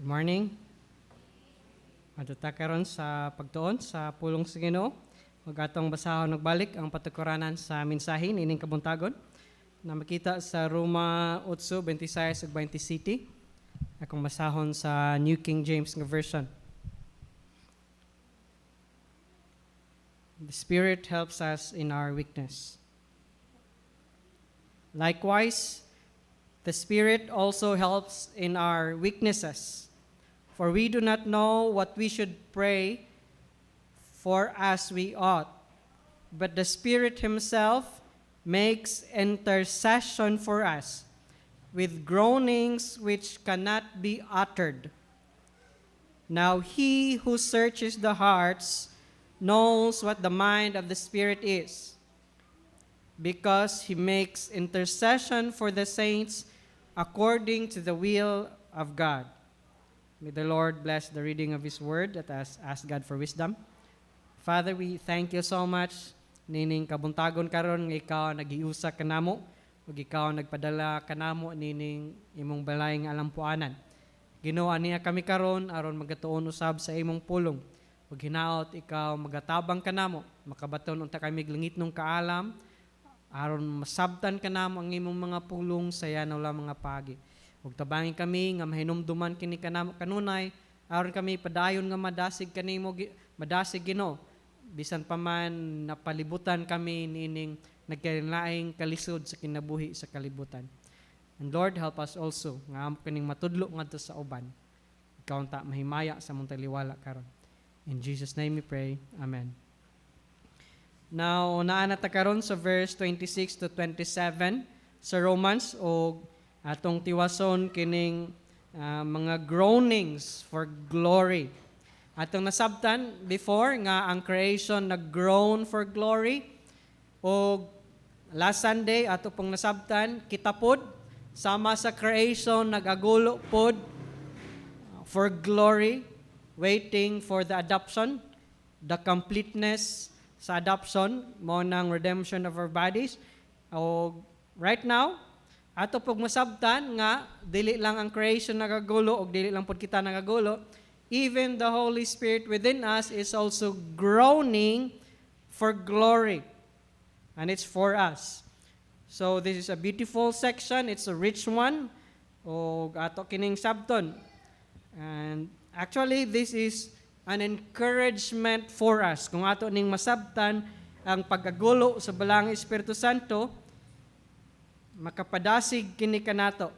Good morning. Adto karon sa pagtuon sa pulong sa Ginoo. Ug atong basahon nagbalik ang patukuranan sa mensahe nining kabuntagon na makita sa Roma 8:26 ug 27. Akong basahon sa New King James nga version. The Spirit helps us in our weakness. Likewise, the Spirit also helps in our weaknesses. For we do not know what we should pray for as we ought, but the Spirit Himself makes intercession for us with groanings which cannot be uttered. Now He who searches the hearts knows what the mind of the Spirit is, because He makes intercession for the saints according to the will of God. May the Lord bless the reading of His Word. Let us ask God for wisdom. Father, we thank You so much nining kabuntagon karon nga Ikaw nagiusa kanamo ug Ikaw nagpadala kanamo nining imong balay nga alampuanan. Ginoo, niya kami karon aron magatuon usab sa imong pulong. Ug hinaot Ikaw magatabang kanamo, makabaton unta kami langitnong kaalam aron masabtan kanamo ang imong mga pulong sa yanaw lang mga pagi. Ug tabangin kami nga mahinumduman kini kanamo kanunay aron kami padayon nga madasig kanimo madasig Ginoo bisan pa man napalibutan kami nining nagkalaing kalisod sa kinabuhi sa kalibutan. And Lord, help us also nga amo kining matudlo ngadto sa uban. Ikaw ta mahimaya sa mong taliwala karon. In Jesus name we pray. Amen. Now, naa na ta karon sa verse 26 to 27 sa Romans o atong tiwason kining mga groanings for glory. Atong nasabtan before nga ang creation nag-groan for glory. O last Sunday ato pong nasabtan kita pod sama sa creation nagagulo pod for glory, waiting for the adoption, the completeness sa adoption mo ng redemption of our bodies. O right now ato pog masabtan nga dili lang ang creation nagagulo o dili lang pod kita nagagulo, even the Holy Spirit within us is also groaning for glory, and it's for us. So this is a beautiful section, it's a rich one o ato kining sabton, and actually this is an encouragement for us kung ato ning masabtan ang pagkagulo sa balang Espiritu Santo. Makapadasig kini kanato.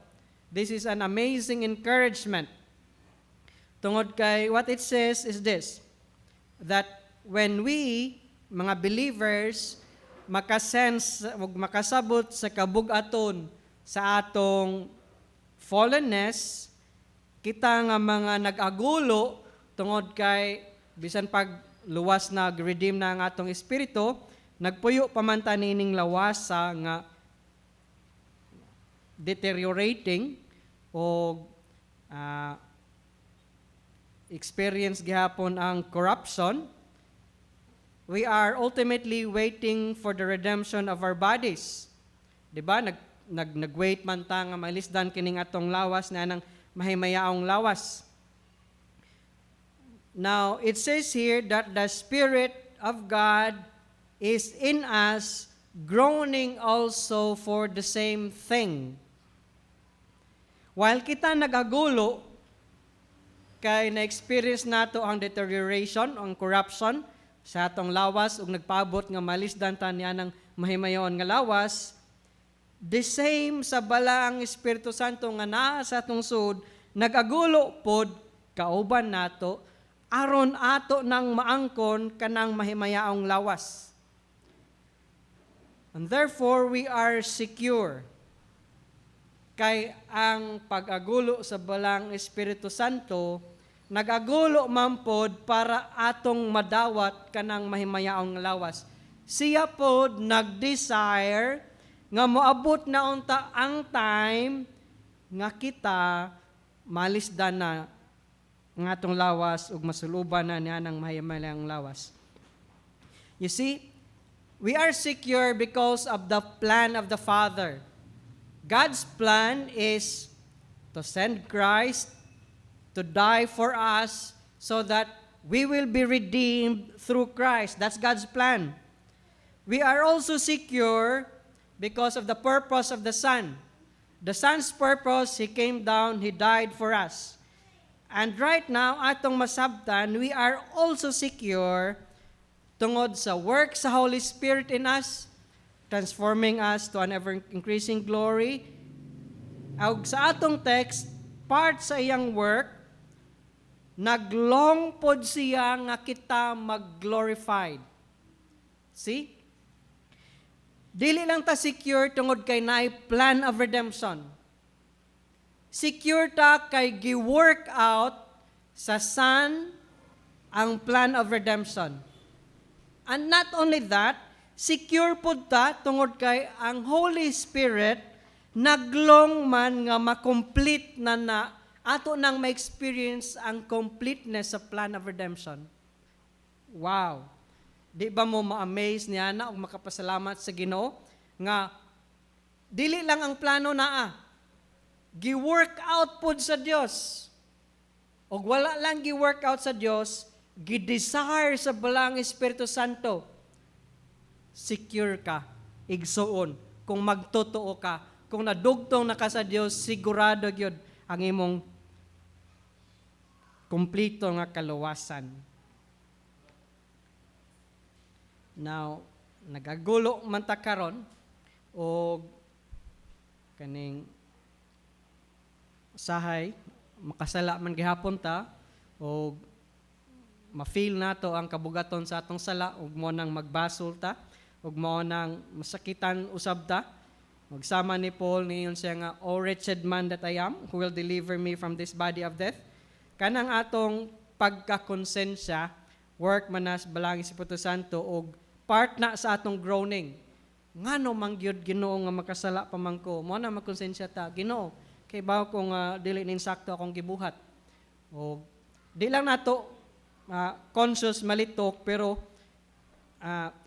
This is an amazing encouragement. Tungod kay what it says is this, that when we, mga believers, makasense ug makasabot sa kabug-aton sa atong fallenness, kita nga mga nag-agulo tungod kay bisan pag luwas na redeem na ang atong espiritu, nagpuyo paman ta nining lawasa nga deteriorating o experience gihapon ang corruption. We are ultimately waiting for the redemption of our bodies. Diba? Nag-wait man ta nga malisdan kining atong lawas na nang mahimayaong lawas. Now, it says here that the Spirit of God is in us, groaning also for the same thing. While kita nagagulo, kay na-experience nato ang deterioration, ang corruption sa atong lawas ug nagpaabot nga malisdan ta niya ng mahimayon nga lawas, the same sa bala ang Espiritu Santo nga naa sa atong sud, nagagulo pod kauban nato aron ato nang maangkon kanang mahimayaong lawas. And therefore, we are secure. Kay ang pag-agulo sa balang Espiritu Santo, nag-agulo man pod para atong madawat kanang mahimayaong lawas. Siya pod nag-desire nga moabot na unta ang time nga kita malisdan na ng atong lawas ug masuluban na niya ng mahimayaong lawas. You see, we are secure because of the plan of the Father. God's plan is to send Christ to die for us so that we will be redeemed through Christ. That's God's plan. We are also secure because of the purpose of the Son. The Son's purpose, He came down, He died for us. And right now, atong masabtan, we are also secure tungod sa work sa Holy Spirit in us, transforming us to an ever-increasing glory. Ug sa atong text, part sa iyang work, naglong pod siya nga kita mag-glorified. See? Dili lang ta secure tungod kay naay plan of redemption. Secure ta kay gi-work out sa Son ang plan of redemption. And not only that, secure pod ta tungod kay ang Holy Spirit naglong man nga makomplete na ato nang ma-experience ang completeness sa plan of redemption. Wow! Di ba mo ma-amaze niya na o makapasalamat sa Ginoo nga dili lang ang plano naa, gi-work out pod sa Dios. O wala lang gi-work out sa Dios, gi-desire sa balang Espiritu Santo. Secure ka, igsuon, kung magtotoo ka, kung nadugtong na ka sa Dios, sigurado gyud ang imong kumplito nga kaluwasan. Now, nagagulo man ta karon o kaning usahay makasala man gihapon ta o ma-feel nato ang kabugaton sa atong sala ug mo nang magbasol ta ug mo nang masakitan usab ta. Magsama ni Paul niyon siya nga, "O wretched man that I am, who will deliver me from this body of death?" Kanang atong pagkakonsensya, work manas balang Espiritu Santo og part na sa atong groaning. Ngano man gyud Ginoo nga makasala pa man ko? Mo na makonsensya ta, Ginoo, kay bawo ko nga dili ning sakto akong gibuhat. O di lang nato conscious malitok pero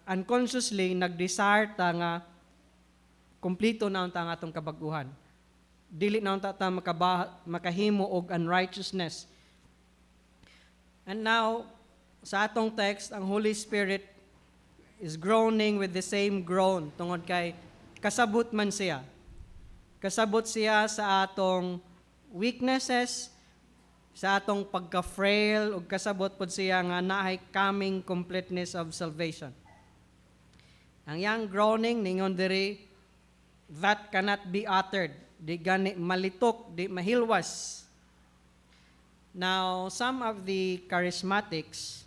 unconsciously nag-desire ta nga kumplito na ang atong kabaguhan. Dili na ta makahimo og unrighteousness. And now, sa atong text, ang Holy Spirit is groaning with the same groan tungod kay kasabot man siya. Kasabot siya sa atong weaknesses, sa atong pagka-frail, ug kasabot pod siya nga naay coming completeness of salvation. Ang yang groaning ningon diri, that cannot be uttered. Di gani malitok, di mahilwas. Now, some of the charismatics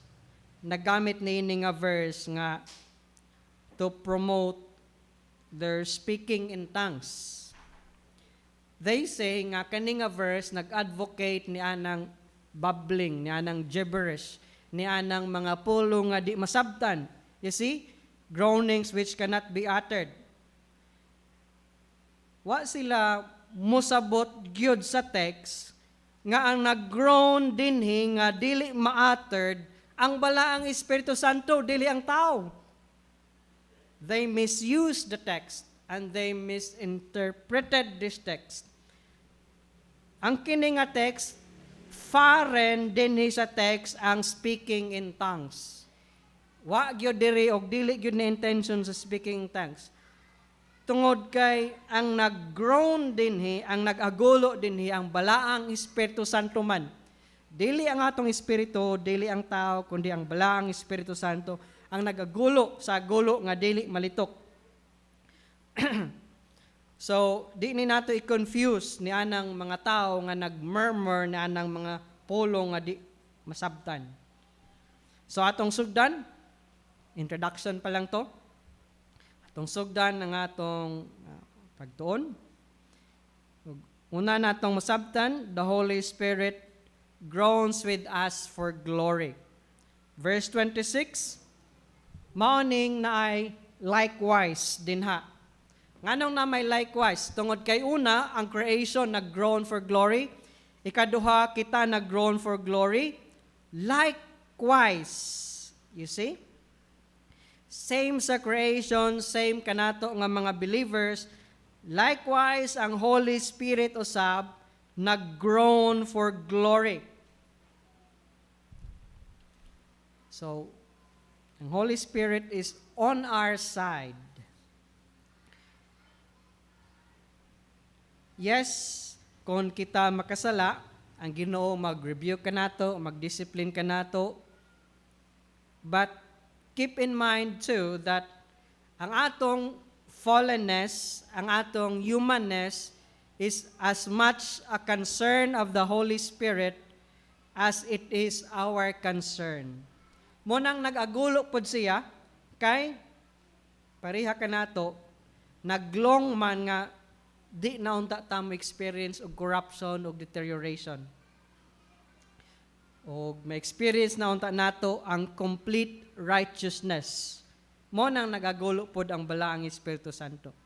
nagamit ni nga verse nga to promote their speaking in tongues. They say nga kani nga verse nag-advocate ni anang babbling, ni anang gibberish, ni anang mga pulong nga di masabtan. You see? Groanings which cannot be uttered. Wa sila musabot gyud sa text nga ang nag-groan dinhi nga dili ma-uttered ang balaang Espiritu Santo, dili ang tao. They misused the text and they misinterpreted this text. Ang kini nga text, foreign dinhi sa text ang speaking in tongues. Wa gyud diri og dili gyud ni intention sa speaking in tongues. Tungod kay ang nag-groan dinhi, ang nag-agulo dinhi ang balaang Espiritu Santo man. Dili ang atong espiritu, dili ang tao, kundi ang balaang Espiritu Santo ang nagagulo sa gulo nga dili malitok. So, di ni nato i-confuse ni anang mga tao nga nag-murmur ni anang mga pulong nga di masabtan. So, atong sugdan, introduction pa lang to. Atong sugdan ng atong pagtuon. Una natong masabtan, the Holy Spirit groans with us for glory. Verse 26, Mauning na ay likewise dinha. Nganong na may likewise? Tungod kay una, ang creation nag-groan for glory. Ikaduha, kita nag-groan for glory. Likewise. You see? Same sa creation, same kanato nga mga believers. Likewise, ang Holy Spirit usab nag-groan for glory. So, ang Holy Spirit is on our side. Yes, kung kita makasala, ang Ginoo mag-rebuke ka nato, mag-discipline ka nato. But keep in mind too that ang atong fallenness, ang atong humanness is as much a concern of the Holy Spirit as it is our concern. Munang nag-agulo pod siya, kay pariha ka nato, naglong man nga di na unta tamo experience og corruption og deterioration. O ma-experience na unta nato ang complete righteousness. Mo nang nagagulo pod ang balaang Espiritu Santo.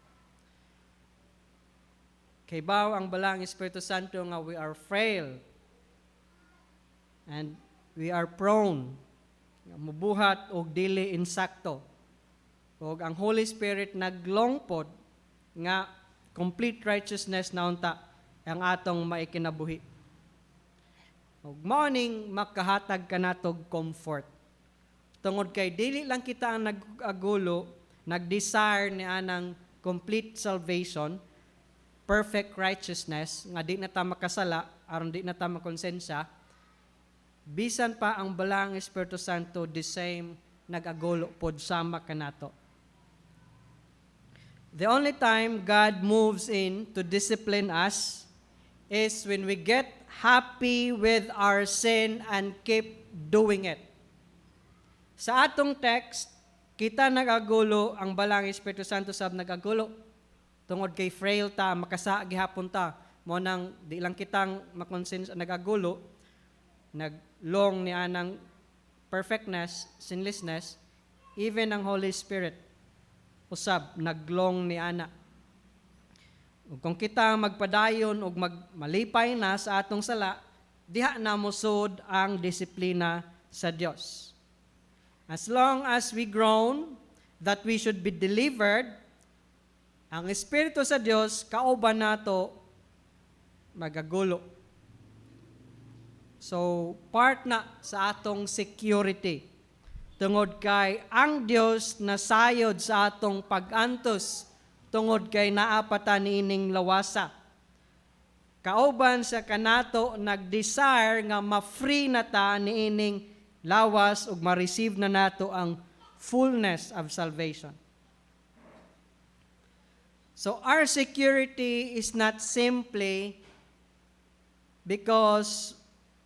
Kay baw ang balaang Espiritu Santo nga we are frail and we are prone nga mubuhat og dili insakto. Og ang Holy Spirit naglong pod nga complete righteousness na unta ang atong maikinabuhi. Og morning makahatag kanatog comfort. Tungod kay dili lang kita ang nag-agulo, nag-desire ni anang complete salvation, perfect righteousness, nga di na ta makasala, aron di na ta makonsensya, bisan pa ang balaang Espiritu Santo, the same, nag-agulo pod sama kanato. The only time God moves in to discipline us is when we get happy with our sin and keep doing it. Sa atong text, kita nag-agulo, ang balang Espiritu Santo sab nag-agulo. Tungod kay frail ta, makasa gihapon ta, mo nang di lang kitang makonsens nag-agulo, naglong ni anang perfectness, sinlessness, even ang Holy Spirit usab naglong ni ana. Ug kung kita magpadayon ug malipay na sa atong sala, diha na mosud ang disiplina sa Dios. As long as we groan that we should be delivered, ang Espiritu sa Dios kauban nato magagulo. So part na sa atong security. Tungod kay ang Dios nasayod sa atong pag-antos, tungod kay naapata niining lawasa. Kauban sa kanato nag-desire nga ma-free na ta niining lawas ug ma-receive na nato ang fullness of salvation. So our security is not simply because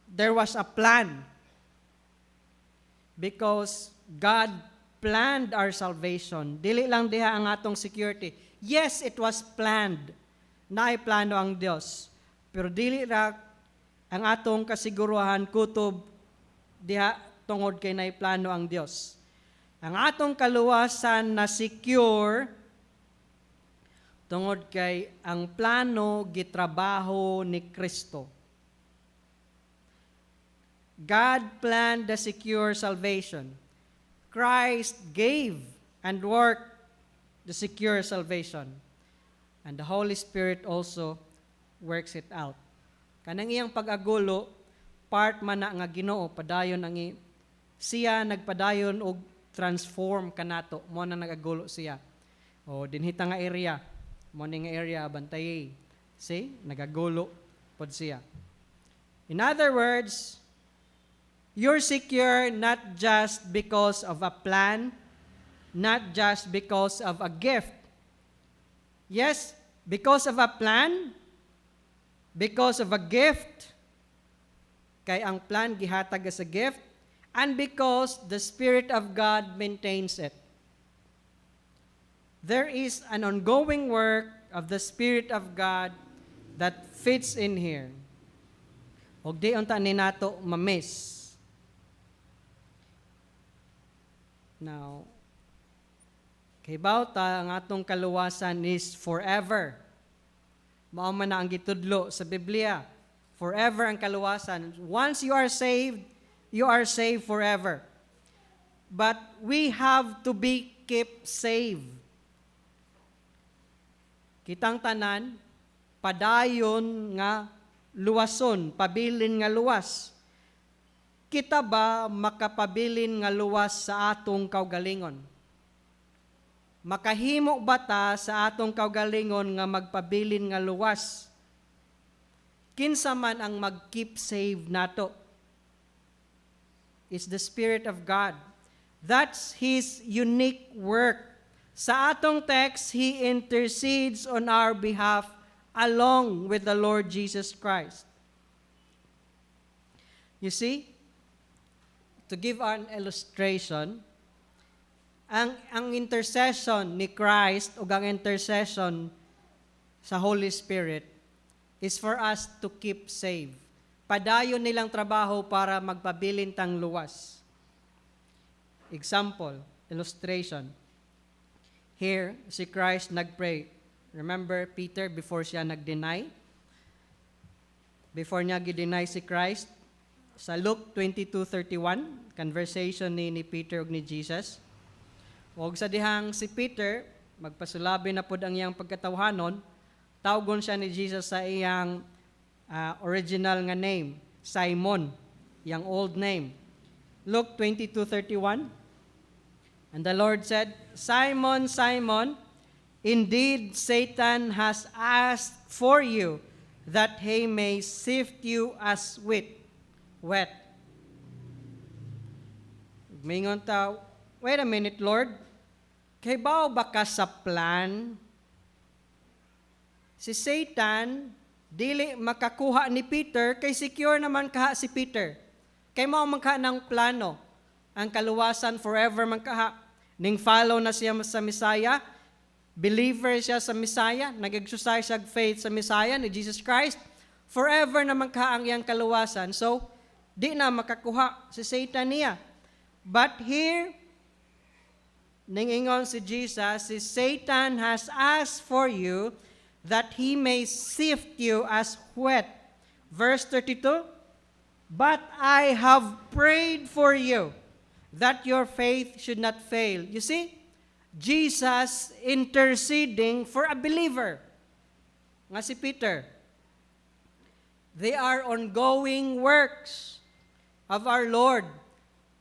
there was a plan. Because God planned our salvation. Dili lang diha ang atong security. Yes, it was planned. Naiplano ang Dios. Pero dili ra ang atong kasiguruhan kutob diha tungod kay naiplano ang Dios. Ang atong kaluwasan na secure tungod kay ang plano gitrabaho ni Kristo. God planned the secure salvation. Christ gave and worked the secure salvation. And the Holy Spirit also works it out. Kanang iyang pag-agulo, part man na nga Ginoo, padayon ang siya nagpadayon og transform kanato, mo na nag-agulo siya. O dinhita nga area, mo nga area bantay. See, nagagulo pod siya. In other words, you're secure not just because of a plan, not just because of a gift. Yes, because of a plan, because of a gift, kay ang plan gihatag as a gift, and because the Spirit of God maintains it. There is an ongoing work of the Spirit of God that fits in here. Og di unta ni nato ma-miss. Now, kay bawta ang atong kaluwasan is forever. Mao man na ang gitudlo sa Biblia. Forever ang kaluwasan. Once you are saved forever. But we have to be kept safe. Kitang tanan, padayon nga luwason, pabilin nga luwas. kita ba makapabilin nga luwas sa atong kaugalingon? Makahimo ba ta sa atong kaugalingon nga magpabilin nga luwas? Kinsa man ang mag-keep save nato? Is the Spirit of God. That's His unique work. Sa atong text, He intercedes on our behalf along with the Lord Jesus Christ. You see, to give an illustration, ang intercession ni Christ o ang intercession sa Holy Spirit is for us to keep safe. Padayon nilang trabaho para magpabilin tang luwas. Example, illustration. Here, si Christ nagpray. Remember Peter before siya nag-deny? Before niya gi-deny si Christ, sa Luke 22:31, conversation ni Peter ug ni Jesus. Og sa dihang si Peter, magpasulabi na pud ang iyang pagkatawhanon, tawgon siya ni Jesus sa iyang original nga name, Simon, iyang old name. Luke 22:31, and the Lord said, Simon, Simon, indeed Satan has asked for you that he may sift you as wheat. Mingon ta, wait a minute, Lord. Kay bao ba ka sa plan? Si Satan, dili makakuha ni Peter, kay secure naman kaha si Peter. Kay mao man ka ng plano. Ang kaluwasan forever man kaha. Ning follow na siya sa Messiah, believer siya sa Messiah, nag-exercise siya faith sa Messiah ni Jesus Christ, forever naman kaha ang iyang kaluwasan. So, di na makakuha si Satan niya. But here, ningingon si Jesus, si Satan has asked for you that he may sift you as wheat. Verse 32, but I have prayed for you that your faith should not fail. You see, Jesus interceding for a believer. Nga si Peter. They are ongoing works of our Lord.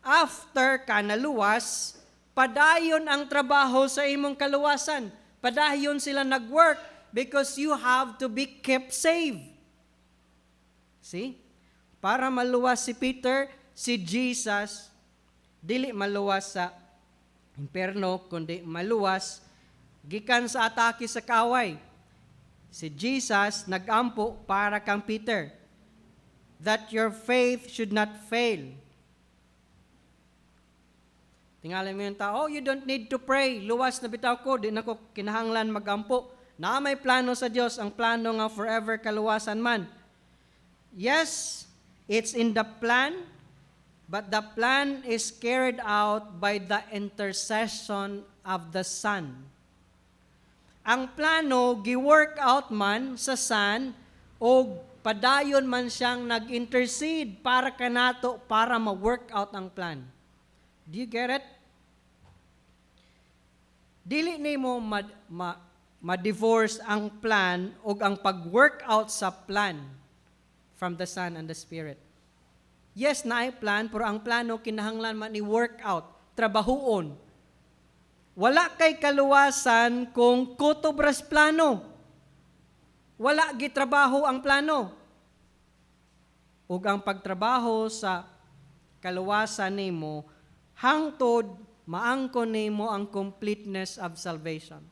After ka naluwas, padayon ang trabaho sa imong kaluwasan. Padayon sila nag-work because you have to be kept safe. See? Para maluwas si Peter, si Jesus, dili maluwas sa imperno, kundi maluwas gikan sa atake sa kaway. Si Jesus nag-ampo para kang Peter, that your faith should not fail. Tingali mo yung tao, oh, you don't need to pray. Luwas na bitaw ko, di na ko kinahanglan magampo. Na may plano sa Diyos, ang plano nga forever kaluwasan man. Yes, it's in the plan, but the plan is carried out by the intercession of the Son. Ang plano, gi-work out man sa Son, o padayon man siyang nag-intercede para kanato para ma-work out ang plan. Do you get it? Dili ni mo ma-divorce ang plan o ang pag-work out sa plan from the Son and the Spirit. Yes, naay plan, pero ang plano kinahanglan man i-work out, trabahoon. Wala kay kaluwasan kung kutobras plano. Wala gitrabaho ang plano. Ug ang pagtrabaho sa kaluwasan nimo hangtod maangkon nimo ang completeness of salvation.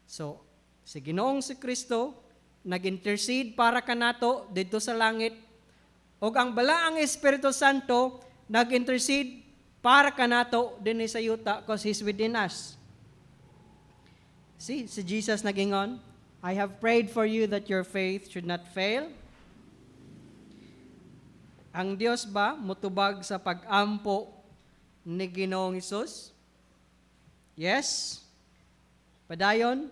So, si Ginoong si Kristo nag-intercede para kanato dito sa langit, ug ang balaang Espiritu Santo nag-intercede para kanato dinhi sa yuta because He's within us. See, si Jesus nagingon, I have prayed for you that your faith should not fail. Ang Dios ba mutubag sa pag-ampo ni Ginoong Hesus? Yes. Padayon.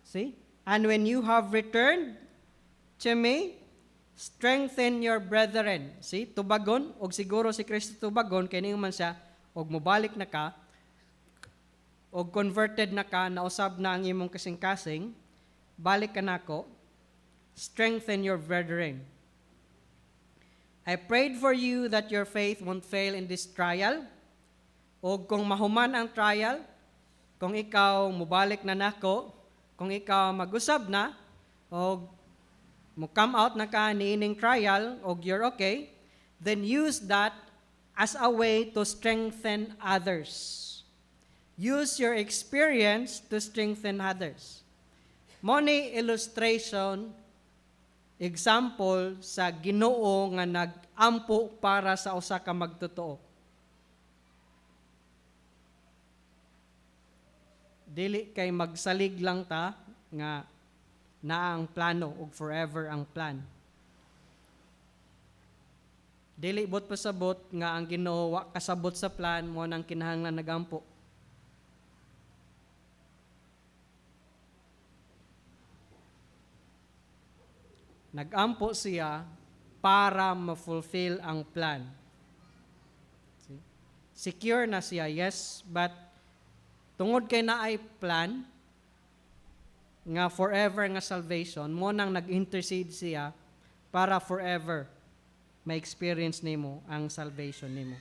See? And when you have returned to me, strengthen your brethren. See? Tubagon. Og siguro si Kristo tubagon, kaya niyo man siya, og mubalik na ka, og converted na ka, nausab na ang imong kasing-kasing, balik ka na ko, strengthen your brethren. I prayed for you that your faith won't fail in this trial. O kung mahuman ang trial, kung ikaw mubalik na nako, kung ikaw mag-usab na, o mo come out na ka niining trial, o you're okay, then use that as a way to strengthen others. Use your experience to strengthen others. Money illustration, example sa Ginoo nga nag-ampo para sa usa ka magtotoo. Dili kay magsalig lang ta nga naa ang plano ug forever ang plan. Dili bot pasabot nga ang Ginoo wa kasabot sa plan mo nang kinahanglan nagampo. Nagampo siya para ma-fulfill ang plan. See? Secure na siya, yes, but tungod kay naay plan nga forever nga salvation, mo nang nag-intercede siya para forever ma-experience nimo ang salvation nimo.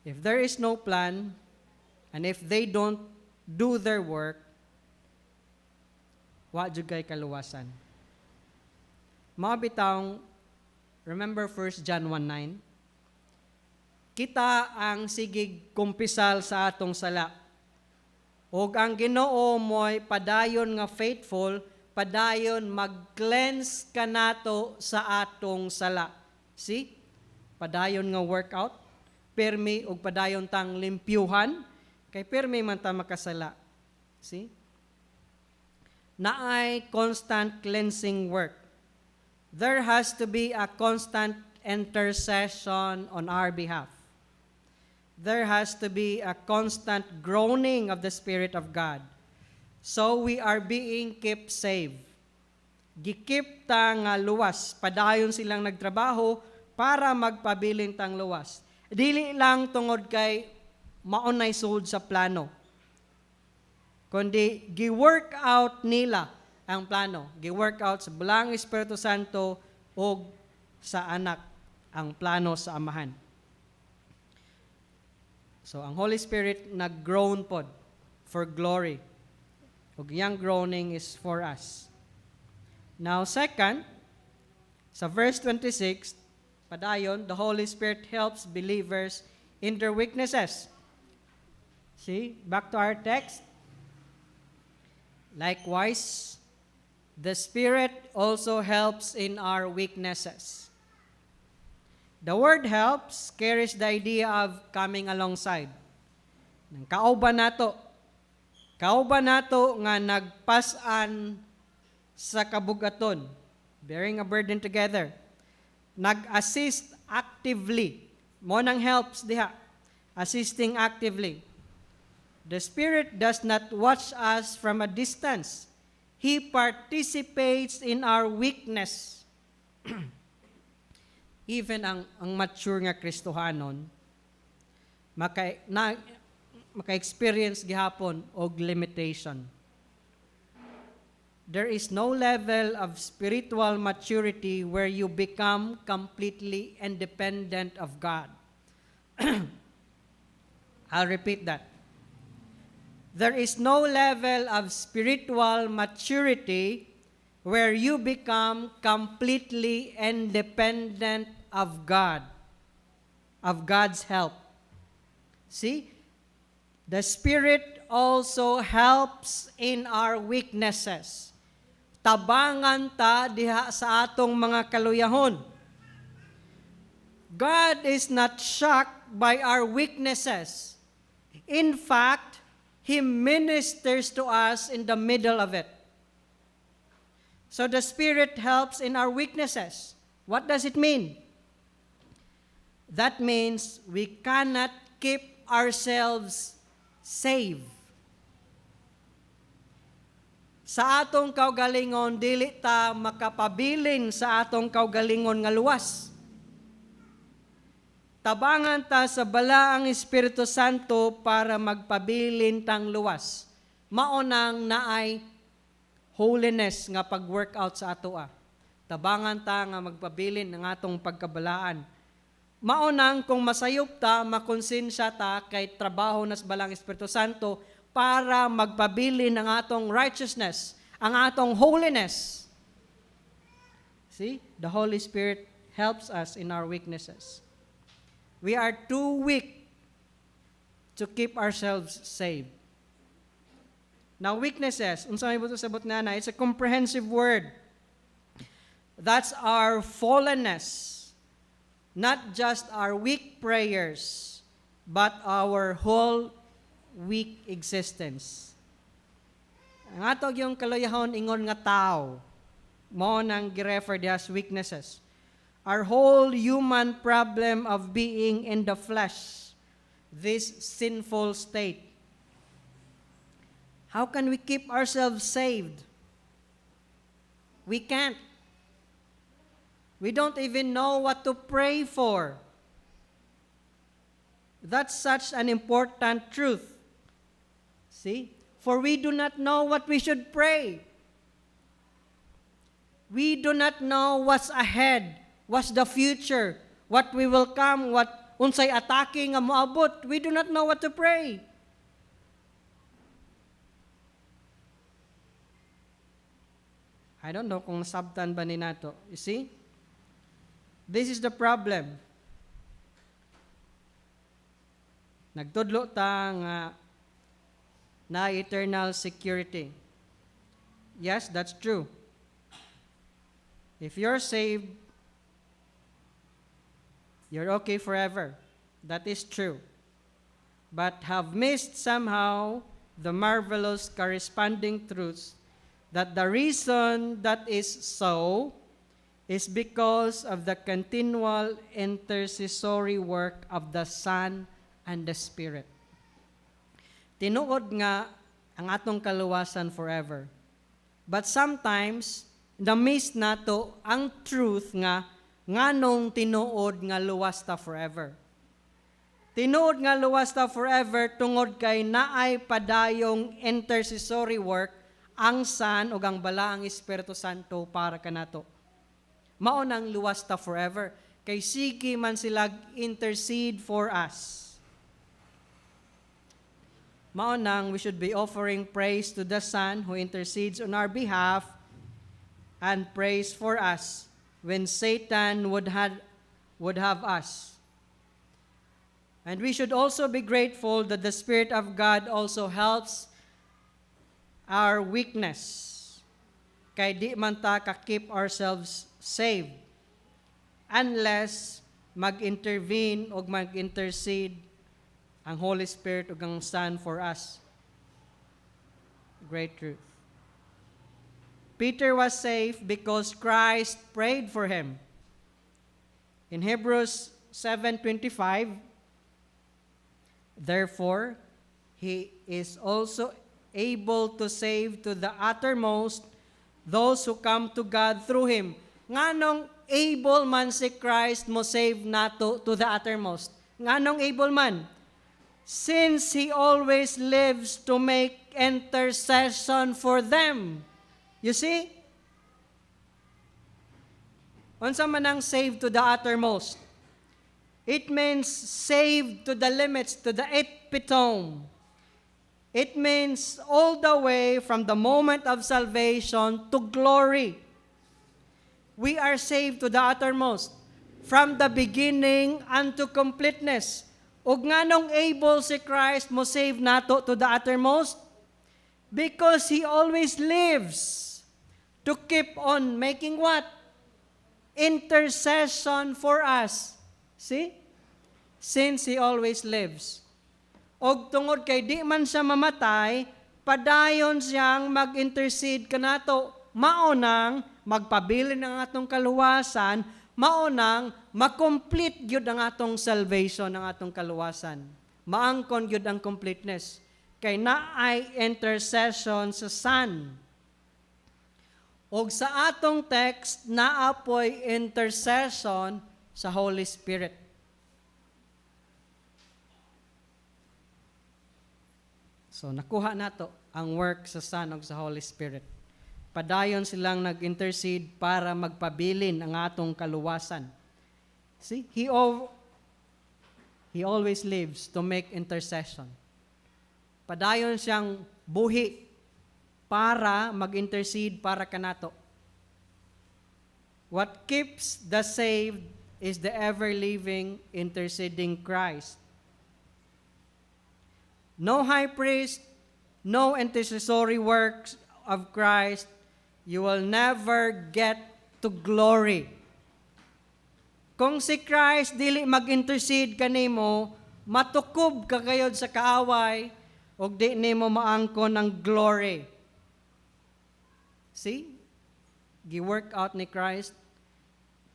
If there is no plan, and if they don't do their work, wa jud kay kaluwasan. Mga bitawng, remember 1 John 1:9? Kita ang sigig kumpisal sa atong sala. Ug ang Ginoo mo'y padayon nga faithful, padayon mag-cleanse kanato sa atong sala. See? Padayon nga workout, permi ug padayon tang limpyuhan, kay permi man ta makasala. See? Naay constant cleansing work. There has to be a constant intercession on our behalf. There has to be a constant groaning of the Spirit of God. So we are being kept safe. Gikip ta nga luwas, padayon silang nagtrabaho para magpabilin tang luwas. Dili lang tungod kay maunay sud sa plano, kundi gi-work out nila ang plano. Gi-work out sa bulang Espiritu Santo o sa anak ang plano sa Amahan. So ang Holy Spirit nag-groan pod for glory. Ug yang groaning is for us. Now second, sa verse 26, padayon, the Holy Spirit helps believers in their weaknesses. See, back to our text. Likewise, the Spirit also helps in our weaknesses. The word helps carries the idea of coming alongside. Nang kauban nato nga nagpasan sa kabugaton, bearing a burden together. Nag-assist actively. Mo nang helps diha, assisting actively. The Spirit does not watch us from a distance. He participates in our weakness. Even ang mature nga Kristohanon, maka-experience gihapon og limitation. There is no level of spiritual maturity where you become completely independent of God. I'll repeat that. There is no level of spiritual maturity where you become completely independent of God, of God's help. See? The Spirit also helps in our weaknesses. Tabangan ta diha sa atong mga kaluyahon. God is not shocked by our weaknesses. In fact, He ministers to us in the middle of it. So the Spirit helps in our weaknesses. What does it mean? That means we cannot keep ourselves safe. Sa atong kaugalingon, dili ta makapabilin sa atong kaugalingon nga luwas. Tabangan ta sa balaang Espiritu Santo para magpabilin tang luwas. Maunang naay holiness nga pag-workout sa atoa. tabangan ta nga magpabilin ng atong pagkabalaan. Maunang kung masayop ta, makonsensya ta kay trabaho nas balang Espiritu Santo para magpabilin ng atong righteousness, ang atong holiness. See, the Holy Spirit helps us in our weaknesses. We are too weak to keep ourselves saved. Now, weaknesses, unsa may buto sabot na, it's a comprehensive word. That's our fallenness. Not just our weak prayers, but our whole weak existence. Ang atog yung kaluyahon ingon nga tao, mo nang girefer as weaknesses. Our whole human problem of being in the flesh, this sinful state. How can we keep ourselves saved? We can't. We don't even know what to pray for. That's such an important truth. See? For we do not know what we should pray. We do not know what's ahead, what's the future, what we will come, what unsay atake nga moabot. We do not know what to pray. I don't know kung nasabtan ba ni nato. You see? This is the problem. Nagtudlo ta nga na eternal security. Yes, that's true. If you're saved, you're okay forever. That is true. But have missed somehow the marvelous corresponding truths that the reason that is so is because of the continual intercessory work of the Son and the Spirit. Tinuod nga ang atong kaluwasan forever. But sometimes, na-miss nato ang truth nga nganong tinuod nga luwas ta forever. Tinuod nga luwas ta forever tungod kay naay padayong intercessory work ang Son ug ang balaang Espiritu Santo para kanato. Mao nang luwas ta forever kay sige man sila intercede for us. Mao nang we should be offering praise to the Son who intercedes on our behalf and praise for us when Satan would have us. And we should also be grateful that the Spirit of God also helps our weakness. Kay di man ta ka-keep ourselves saved unless mag-intervene o mag-intercede ang Holy Spirit o ang Son for us. Great truth. Peter was safe because Christ prayed for him. In Hebrews 7:25, therefore, he is also able to save to the uttermost those who come to God through him. Nganong able man si Christ mo save nato to the uttermost? Nganong able man? Since he always lives to make intercession for them. You see? Unsa man ang save to the uttermost? It means saved to the limits, to the epitome. It means all the way from the moment of salvation to glory. We are saved to the uttermost, from the beginning unto completeness. Ug nganong able si Christ mo save nato to the uttermost? Because He always lives to keep on making what? Intercession for us. See? Since He always lives. Og tungod kay di man siya mamatay, padayon siyang mag-intercede kanato. Maunang magpabilin ang atong kaluwasan, maunang makomplete gyud ang atong salvation, ang atong kaluwasan. Maangkon gyud ang completeness. Kay naay intercession sa Son. Og sa atong text, naapoy intercession sa Holy Spirit. So nakuha nato ang work sa Son ug sa Holy Spirit. Padayon silang nag-intercede para magpabilin ang atong kaluwasan. See, He always lives to make intercession. Padayon siyang buhi para mag-intercede para kanato. What keeps the saved is the ever-living, interceding Christ. No high priest, no intercessory works of Christ, you will never get to glory. Kung si Christ dili mag-intercede kanimo, matukob ka gayod sa kaaway, og di nimo maangkon ng glory. See? Gi-work out ni Christ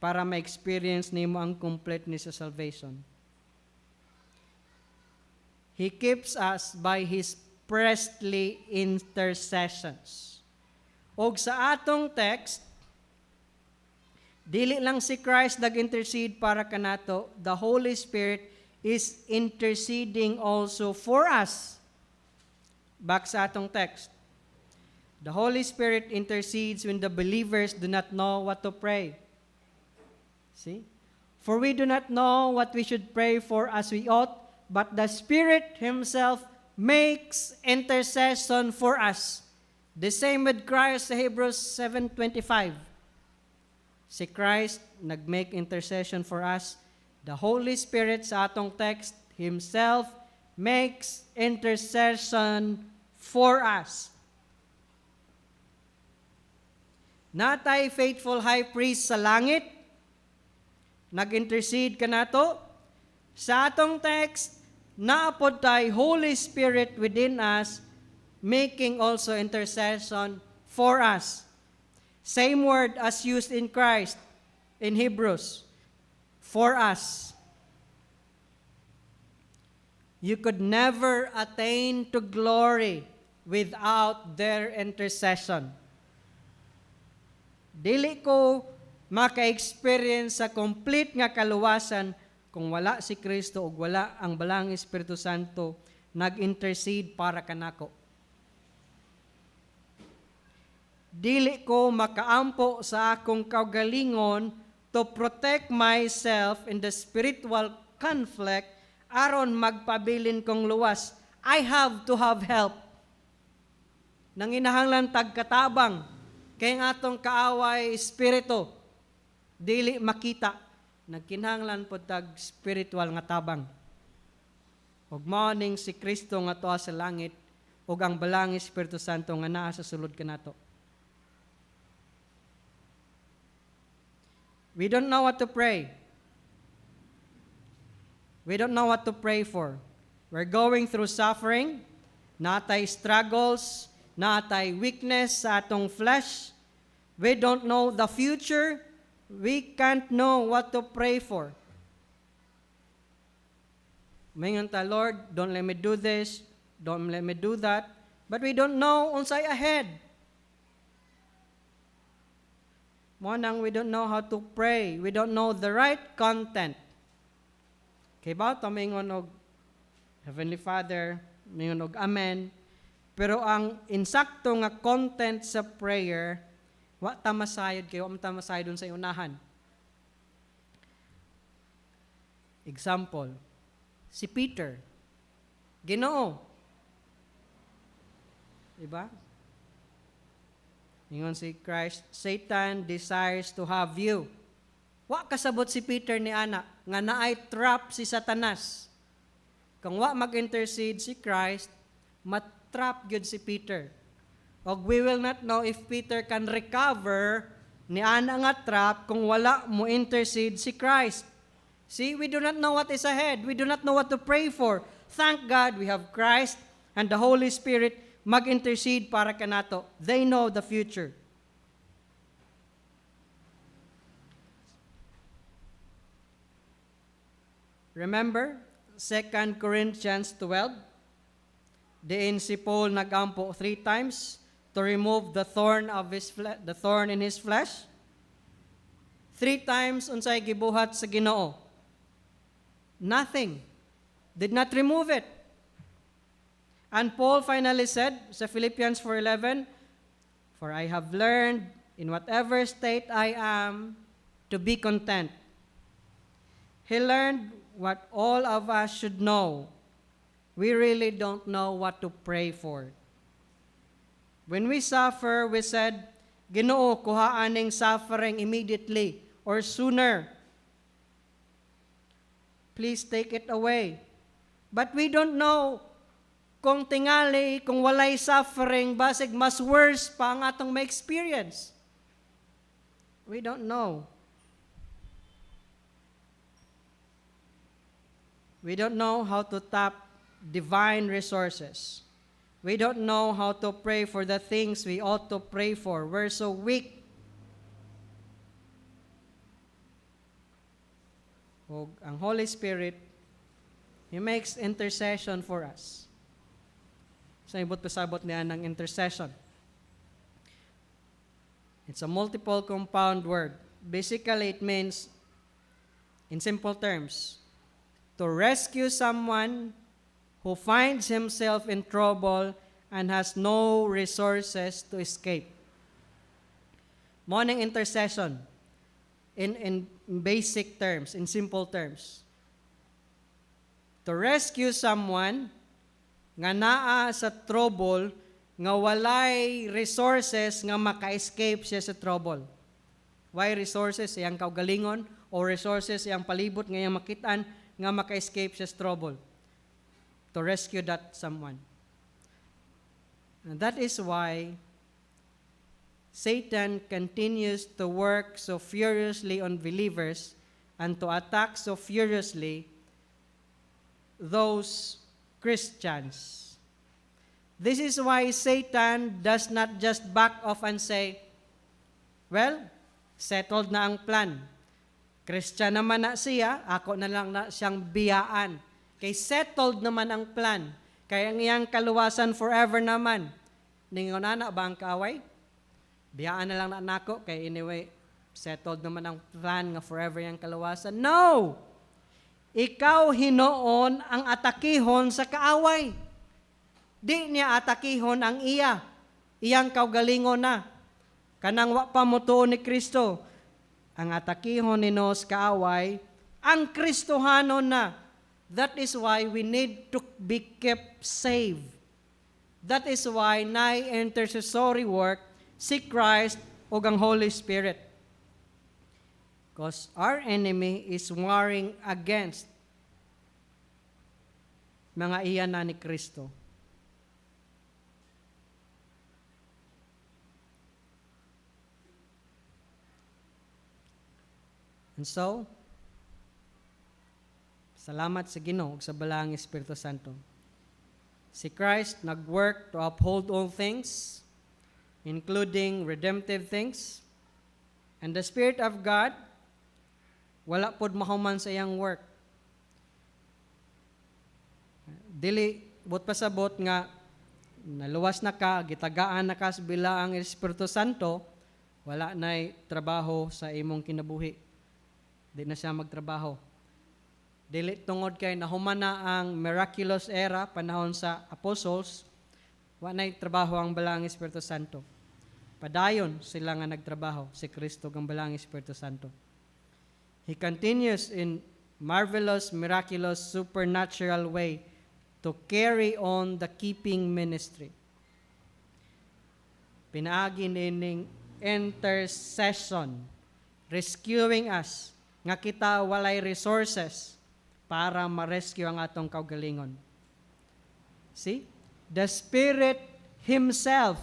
para ma-experience nimo ang completeness sa salvation. He keeps us by His priestly intercessions. Og sa atong text, dili lang si Christ nag-intercede para kanato, the Holy Spirit is interceding also for us. Back sa atong text. The Holy Spirit intercedes when the believers do not know what to pray. See? For we do not know what we should pray for as we ought, but the Spirit Himself makes intercession for us. The same with Christ sa Hebrews 7:25. Si Christ nag-make intercession for us. The Holy Spirit sa atong text, Himself makes intercession for us. Natay faithful high priest sa langit, nag-intercede kanato. Sa atong text, naapod tay Holy Spirit within us, making also intercession for us. Same word as used in Christ in Hebrews, for us. You could never attain to glory without their intercession. Dili ko maka-experience sa complete nga kaluwasan kung wala si Kristo o wala ang balang Espiritu Santo nag-intercede para kanako. Dili ko makaampo sa akong kaugalingon to protect myself in the spiritual conflict aron magpabilin kong luwas. I have to have help. Nanginahanglan tagkatabang kay ang atong kaaway espiritu dili makita, nagkinahanglan po tag spiritual nga tabang. Ug mao ning si Kristo nga tuwa sa langit ug ang balang Espiritu Santo nga naa sa sulod kanato. We don't know what to pray. We don't know what to pray for. We're going through suffering, natay struggles, natay weakness sa atong flesh. We don't know the future. We can't know what to pray for. Mingon ta, Lord, don't let me do this, don't let me do that. But we don't know unsay ahead. Mo nang we don't know how to pray. We don't know the right content. Kay ba ta mingon og Heavenly Father, mingon og Amen. Pero ang insakto nga content sa prayer, wa ta masayod kay wa ta masayod sa unahan. Example, si Peter. Ginoo. Diba? Ingon si Christ, Satan desires to have you. Wa kasabot si Peter ni ana nga naay trap si Satanas. Kung wa mag-intercede si Christ, matrap gyud si Peter. Og we will not know if Peter can recover ni ana nga trap kung wala mo intercede si Christ. See, we do not know what is ahead. We do not know what to pray for. Thank God we have Christ and the Holy Spirit mag-intercede para kanato. They know the future. Remember 2 Corinthians 12? Diin si Paul nagampo 3 times to remove the thorn in his flesh. 3 times unsay gibuhat sa Ginoo. Nothing. Did not remove it. And Paul finally said sa Philippians 4:11, For I have learned in whatever state I am to be content. He learned what all of us should know. We really don't know what to pray for. When we suffer, we said, Ginoo, kuhaan ning suffering immediately or sooner. Please take it away. But we don't know kung tingali, kung walay suffering, basig mas worse pa ang atong may experience. We don't know. We don't know how to tap divine resources. We don't know how to pray for the things we ought to pray for. We're so weak. O, ang Holy Spirit, He makes intercession for us. Sa ibot pasabot niya ng intercession. It's a multiple compound word. Basically, it means, in simple terms, to rescue someone who finds himself in trouble and has no resources to escape. Morning intercession, in basic terms, in simple terms. To rescue someone nga naa sa trouble, nga walay resources nga maka-escape siya sa trouble. Why resources? Iyang kaugalingon o resources iyang palibot nga iyang makitaan nga maka-escape siya sa trouble. To rescue that someone. And that is why Satan continues to work so furiously on believers and to attack so furiously those Christians. This is why Satan does not just back off and say, well, settled na ang plan. Christian naman na siya, ako na lang na siyang biyaan. Kay settled naman ang plan. Kaya ang iyang kaluwasan forever naman. Ningon na ba ang kaaway? Biyaan na lang na nako. Kaya anyway, settled naman ang plan nga forever yung kaluwasan. No! Ikaw hinoon ang atakihon sa kaaway. Di niya atakihon ang iya. Iyang kaugalingon na. Kanang wa pa mutuo ni Kristo. Ang atakihon ni Nos kaaway, ang Kristohanon na. That is why we need to be kept safe. That is why nay intercessory work, si Christ o ang Holy Spirit. Because our enemy is warring against mga iyan na ni Kristo. And so, salamat sa Ginoo sa balaang Espiritu Santo. Si Christ nag-work to uphold all things, including redemptive things. And the Spirit of God, wala pod mahuman sa iyang work. Dili, bot pasabot nga, naluwas na ka, gitagaan na ka sa bilaang Espiritu Santo, wala na'y trabaho sa imong kinabuhi. Di na siya magtrabaho. Dili tungod kay nahuman na ang miraculous era, panahon sa apostles, wala na'y trabaho ang balaang Espiritu Santo. Padayon sila nga nagtrabaho, si Kristo ang balaang Espiritu Santo. He continues in marvelous, miraculous, supernatural way to carry on the keeping ministry. Pinaagi nining intercession, rescuing us, nga kita walay resources para ma-rescue ang atong kaugalingon. See? The Spirit Himself,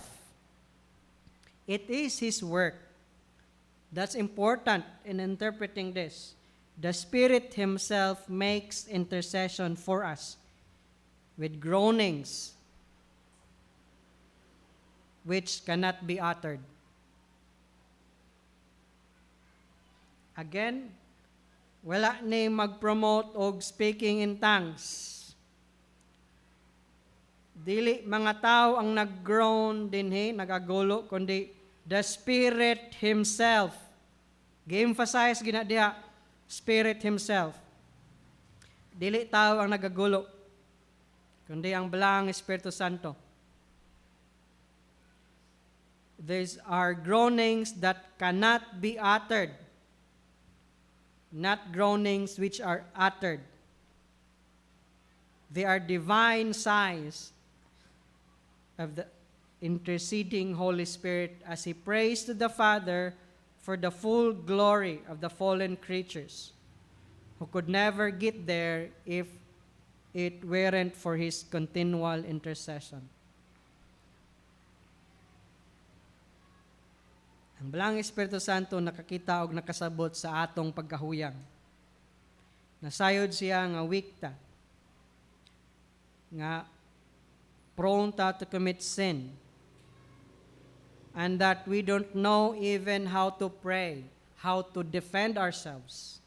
it is His work. That's important in interpreting this. The Spirit Himself makes intercession for us with groanings which cannot be uttered. Again, wala ni mag-promote og speaking in tongues. Dili mga tao ang nag-groan dinhi, nagagulo, kundi the Spirit Himself. Gi-emphasize gina diha, Spirit Himself. Dili tao ang nagagulo, kundi ang balaang Espiritu Santo. these are groanings that cannot be uttered, not groanings which are uttered. They are divine sighs of the interceding Holy Spirit as He prays to the Father for the full glory of the fallen creatures who could never get there if it weren't for His continual intercession. Ang Balang Espiritu Santo nakakita og nakasabot sa atong pagkahuyang. Nasayod siya nga weak ta, nga prone ta to commit sin, and that we don't know even how to pray, how to defend ourselves.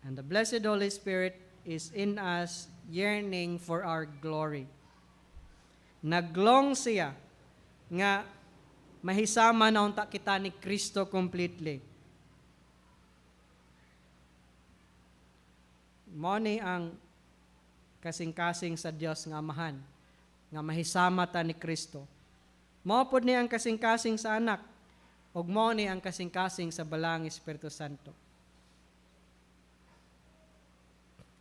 And the blessed Holy Spirit is in us, yearning for our glory. Naglong siya nga mahisama na unta kita ni Kristo completely. Mao ni ang kasing-kasing sa Dios nga Amahan, nga mahisama ta ni Kristo. Mao pod ni ang kasing-kasing sa anak, ug mao ni ang kasing-kasing sa Balang Espiritu Santo.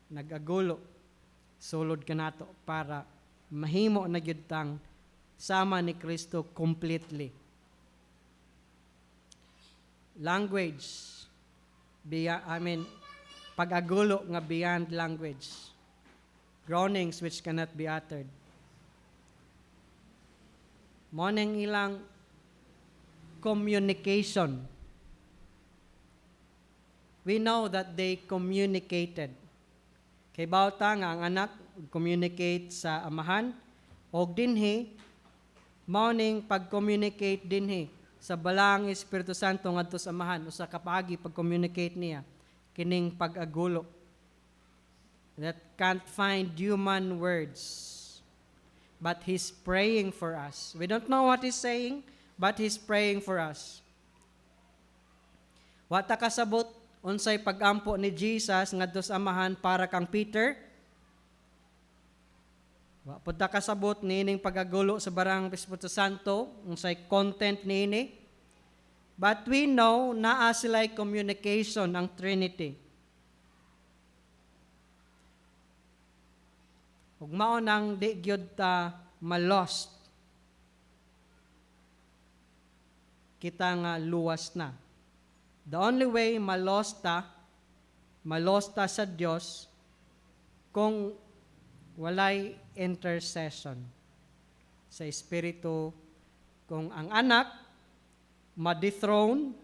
Nag-agulo sulod kanato para mahimo na gyud tang sama ni Kristo completely. Language, pag-agulo nga beyond language. Groanings which cannot be uttered. Moneng ilang communication. We know that they communicated. Kay bawta nga ang anak communicate sa amahan, og dinhi morning pag-communicate dinhi sa Balang Espiritu Santo ngadto sa amahan usa ka paagi pag-communicate niya kining pag-agulo that can't find human words, but He's praying for us. We don't know what He's saying, but He's praying for us. Wata kasabot unsay pag-ampo ni Jesus ngadto sa amahan para kang Peter. Wa pud ta kasabot niining pag-agulo sa Balang Espiritu Santo unsay content niini. But we know naa sila'y communication ang Trinity. Ug mao nang di gyud ta malost. Kita nga luwas na. The only way malost ta sa Dios kung walay intercession sa Espiritu, kung ang anak ma-dethrone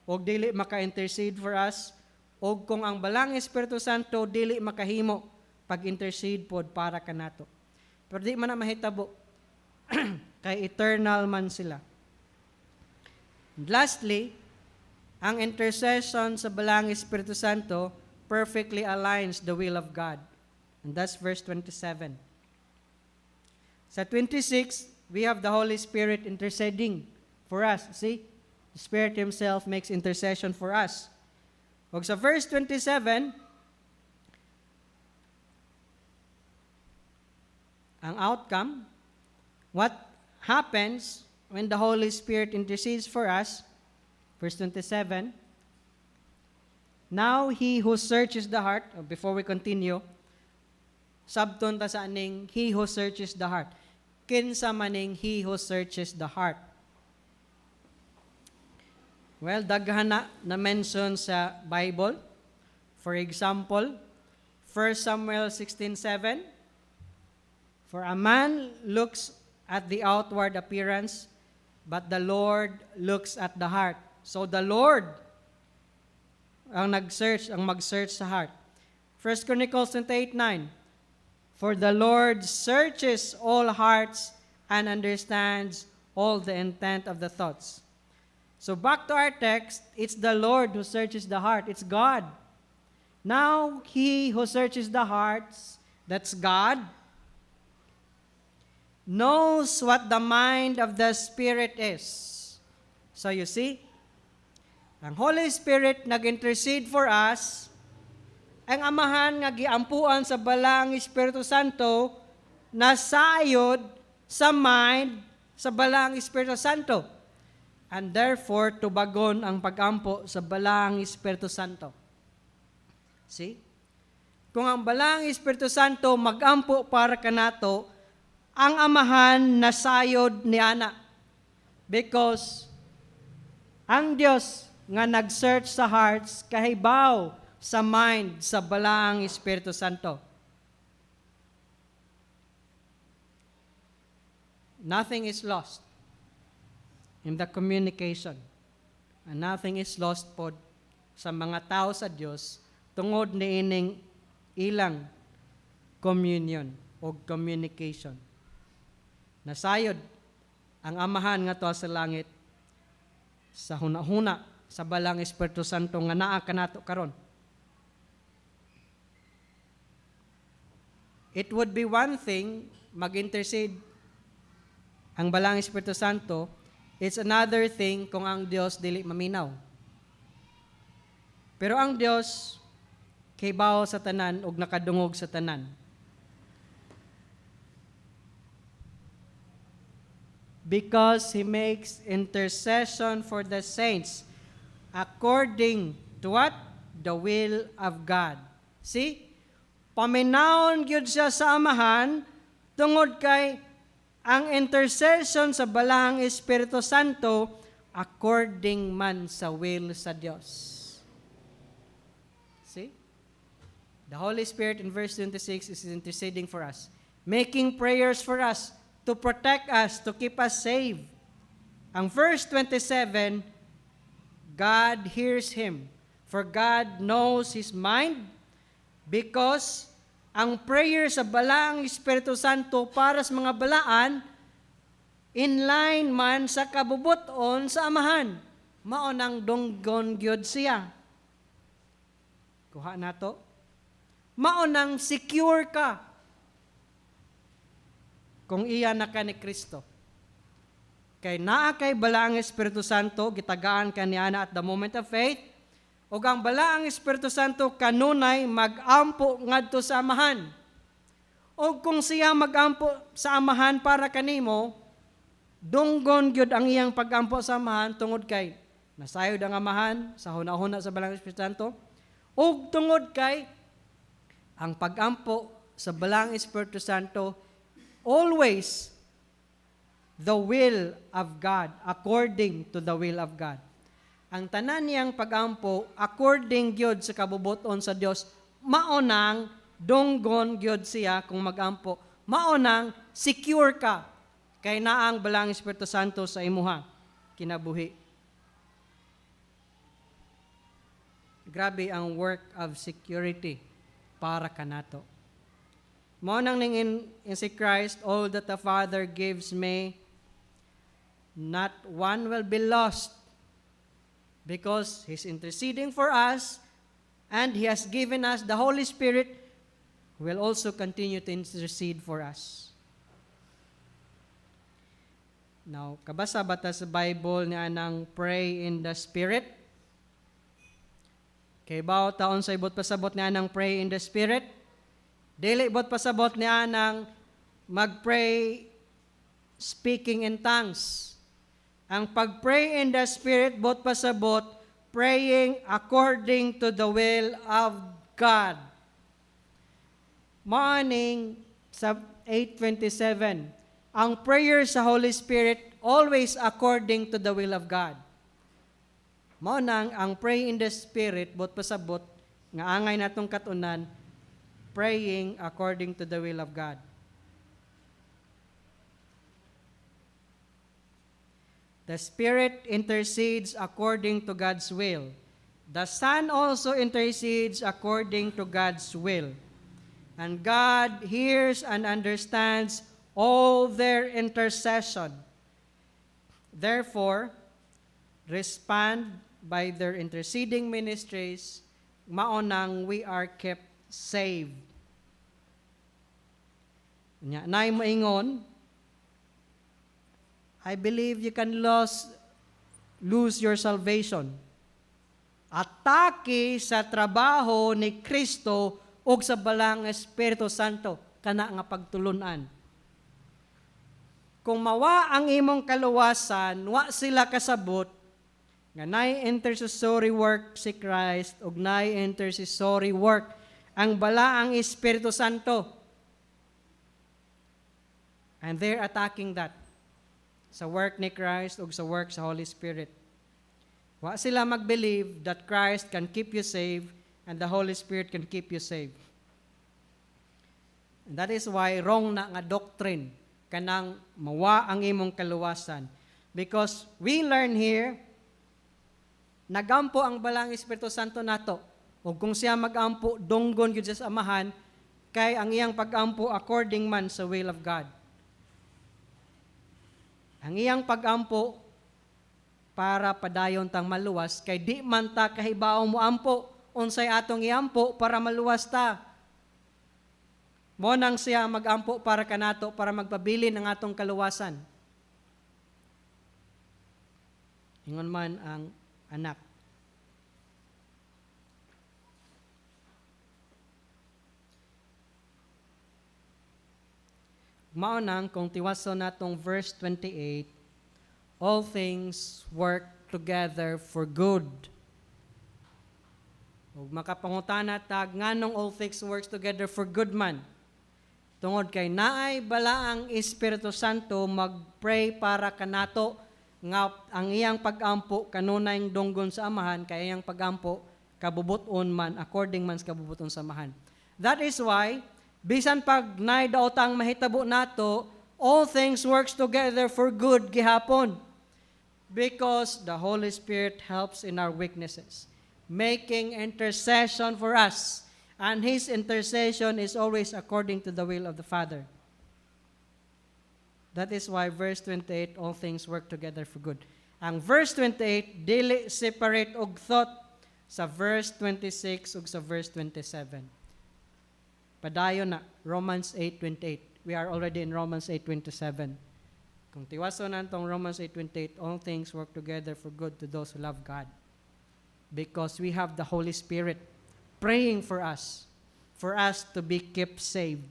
o dili maka-intercede for us, o kung ang Balang Espiritu Santo dili makahimo pag-intercede pod para kanato. Pero di man na mahitabo kay eternal man sila. And lastly, ang intercession sa Balang Espiritu Santo perfectly aligns the will of God. And that's verse 27. Sa 26, we have the Holy Spirit interceding for us. See? The Spirit Himself makes intercession for us. Ug sa verse 27, ang outcome, what happens when the Holy Spirit intercedes for us, verse 27, now He who searches the heart, before we continue, sabton ta sa aning He who searches the heart. Kinsa maning He who searches the heart? Well, daghan na mention sa Bible. For example, 1 Samuel 16:7, for a man looks at the outward appearance, but the Lord looks at the heart. So the Lord ang mag-search sa heart. 1 Chronicles 28:9, for the Lord searches all hearts and understands all the intent of the thoughts. So back to our text, it's the Lord who searches the heart. It's God. Now, He who searches the hearts, that's God, knows what the mind of the Spirit is. So you see, ang Holy Spirit nag-intercede for us, ang Amahan nga giampuan sa Balang Espiritu Santo nasayod sa mind sa balang Espiritu Santo. And therefore, tubagon ang pag-ampo sa balang Espiritu Santo. See? Kung ang balang Espiritu Santo mag-ampo para kanato, ang amahan nasayod ni ana. Because ang Dios nga nag-search sa hearts, kahibaw sa mind sa balang Espiritu Santo. Nothing is lost in the communication. And nothing is lost po sa mga tao sa Dios tungod ni ining ilang communion o communication. Nasayod ang amahan nga to sa langit sa hunahuna sa balang Espiritu Santo nga naa kanato karon. It would be one thing mag-intercede ang balang Espiritu Santo. It's another thing kung ang Dios dili maminaw. Pero ang Dios kaybaw sa tanan ug nakadungog sa tanan. Because He makes intercession for the saints according to what? The will of God. See? Paminawon gyud siya sa amahan tungod kay ang intercession sa balang Espiritu Santo according man sa will sa Dios. See? The Holy Spirit in verse 26 is interceding for us, making prayers for us, to protect us, to keep us safe. Ang verse 27, God hears him, for God knows his mind, because ang prayer sa balang Espiritu Santo para sa mga balaan, in line man sa kabubuton sa amahan. Maunang donggon gyud siya. Kuha na to. Maunang secure ka kung iya na ka ni Kristo. Kay naa kay balaang Espiritu Santo, gitagaan ka niya na at the moment of faith, o ang balaang Espiritu Santo kanunay mag-ampo ngadto sa amahan. O kung siya mag-ampo sa amahan para kanimo, dunggon gyud ang iyang pag-ampo sa amahan tungod kay nasayod ang amahan sa hunahuna sa balaang Espiritu Santo, o tungod kay ang pag-ampo sa balang Espiritu Santo always the will of God, according to the will of God. Ang tanan niyang pag-ampo, according gyud sa kabubuton sa Dios, maunang donggon gyud siya kung mag-ampo. Maunang secure ka kay naang balang Espiritu Santo sa imuha kinabuhi. Grabe ang work of security para kanato. Mao nang ning in si Christ, all that the Father gives me, not one will be lost, because He's interceding for us, and He has given us the Holy Spirit, who will also continue to intercede for us. Now, kabasa bata sa Bible ni anang pray in the Spirit? Kay bao taon sa ibot pasabot ni anang pray in the Spirit? Dili ibot pasabot ni anang mag-pray speaking in tongues. Ang pag-pray in the Spirit, bot pasabot, praying according to the will of God. Morning sa 8:27, ang prayer sa Holy Spirit always according to the will of God. Mao nang ang pray in the Spirit, bot pasabot, nga angay natong katunan, praying according to the will of God. The Spirit intercedes according to God's will. The Son also intercedes according to God's will. And God hears and understands all their intercession. Therefore, respond by their interceding ministries, maunang we are kept saved. Nya nay moingon, I believe you can lose your salvation. Atake sa trabaho ni Kristo ug sa balang Espiritu Santo kana nga pagtulunan. Kung mawa ang imong kaluwasan, wa sila kasabot, nga nay intercessory work si Christ, ug nay intercessory work ang balaang Espiritu Santo. And they're attacking that sa work ni Christ ug sa work sa Holy Spirit. Wa sila mag-believe that Christ can keep you safe and the Holy Spirit can keep you safe. And that is why wrong na nga doctrine kanang mawa ang imong kaluwasan. Because we learn here, nagampo ang balang Espiritu Santo nato. O kung siya magampo, donggon yun sa Amahan, kay ang iyang pagampo according man sa will of God. Ang iyang pagampo para padayon tang maluwas, kay di man ta kahibaw mo ampo, unsay atong iampo para maluwas ta. Mo nang siya magampo para kanato, para magpabilin ang atong kaluwasan. Ingon man ang anak. Maunang kung tiwaso natong verse 28, all things work together for good. Ug makapangutana tag nganong all things works together for good man. Tungod kay naay balaang Espiritu Santo magpray para kanato nga ang iyang pagampo kanunay donggon sa Amahan, kay iyang pagampo kabubuton man according man sa kabubuton sa Amahan. That is why bisan pag naay daotang mahitabo nato, all things works together for good gihapon. Because the Holy Spirit helps in our weaknesses, making intercession for us. And His intercession is always according to the will of the Father. That is why verse 28, all things work together for good. Ang verse 28, dili separate og thought sa verse 26 ug sa verse 27. Padayon na, Romans 8:28. We are already in Romans 8:27. Kung tiwaso na itong Romans 8:28, all things work together for good to those who love God. Because we have the Holy Spirit praying for us to be kept saved.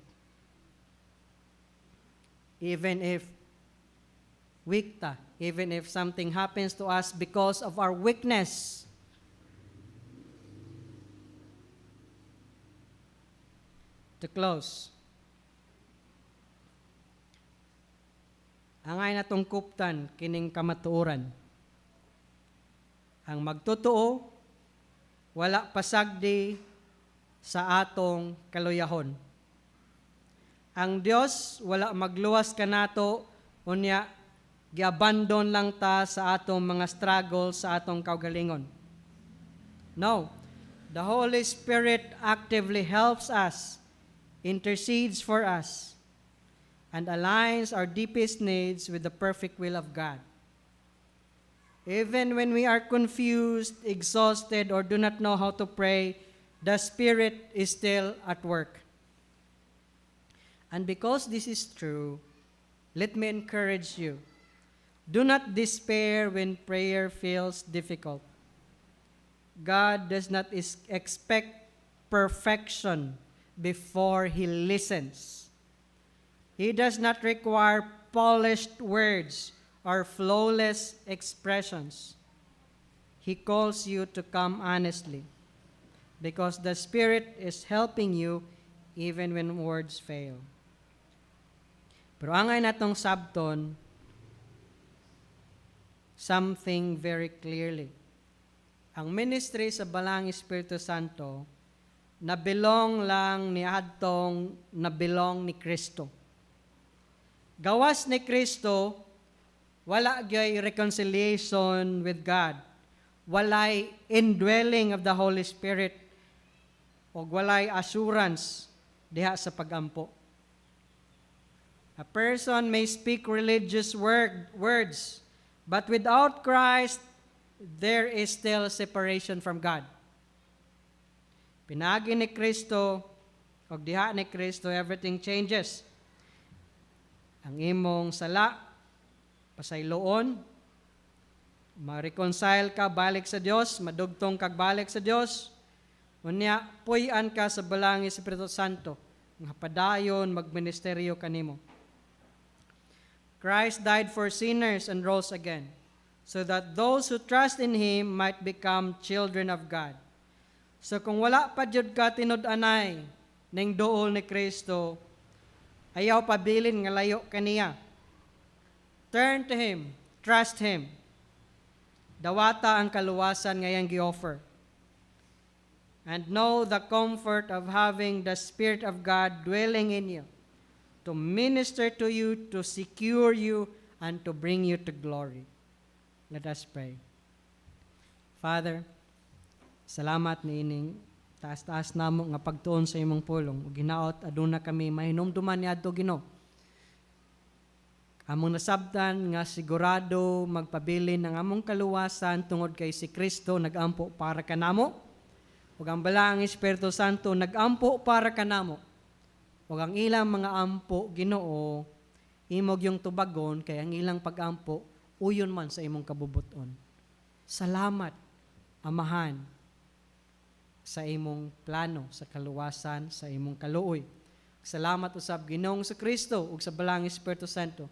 Even if weak ta, even if something happens to us because of our weakness. To close, angay natong kuptan kining kamatuoran. Ang magtotoo, wala pasagdi sa atong kaluyahon. Ang Dios wala magluwas kanato, unya giabandon lang ta sa atong mga struggles, sa atong kaugalingon. No, the Holy Spirit actively helps us, intercedes for us, and aligns our deepest needs with the perfect will of God. Even when we are confused, exhausted, or do not know how to pray, the Spirit is still at work. And because this is true, let me encourage you. Do not despair when prayer feels difficult. God does not expect perfection before He listens. He does not require polished words or flawless expressions. He calls you to come honestly, because the Spirit is helping you even when words fail. Pero angay natong sabton something very clearly. Ang ministry sa Balang Espiritu Santo nabilong lang ni adtong nabilong ni Kristo. Gawas ni Kristo, wala gyud reconciliation with God. Walay indwelling of the Holy Spirit o walay assurance diha sa pagampo. A person may speak religious words, but without Christ, there is still separation from God. Pinagi ni Kristo, o diha ni Kristo, everything changes. Ang imong sala, pasayloon, ma-reconcile ka, balik sa Diyos, madugtong kag balik sa Diyos, unya, puy-an ka sa Balang Espiritu Santo, nga padayon, magministeryo kanimo. Christ died for sinners and rose again, so that those who trust in Him might become children of God. So kung wala pa jud ka tinud-anay ning duol ni Kristo, ayaw pabilin nga layo kaniya. Turn to Him, trust Him. Dawata ang kaluwasan nga iyang gi-offer. And know the comfort of having the Spirit of God dwelling in you, to minister to you, to secure you, and to bring you to glory. Let us pray. Father, salamat ni ining taas-taas namo nga pagtuon sa imong pulong. Ug hinaot aduna kami mahinumduman niadto Ginoo. Among nasabtan nga sigurado magpabilin ng among kaluwasan tungod kay si Kristo nagampo para kanamo. Ug ang balaang Espiritu Santo nagampo para kanamo. Ug ang ilang mga ampo Ginoo imog yung tubagon kay ang ilang pagampo uyon man sa imong kabubuton. Salamat, Amahan, sa imong plano, sa kaluwasan, sa imong kaluoy. Salamat usab Ginoong sa Kristo ug sa balaang Espiritu Santo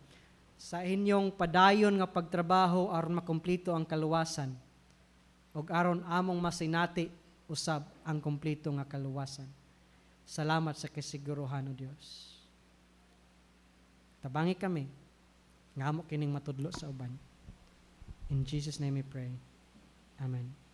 sa inyong padayon nga pagtrabaho aron makumpleto ang kaluwasan ug aron among masinati usab ang kumpleto nga kaluwasan. Salamat sa kasiguruhan o Dios. Tabangi kami nga amo kining matudlo sa uban. In Jesus' name we pray. Amen.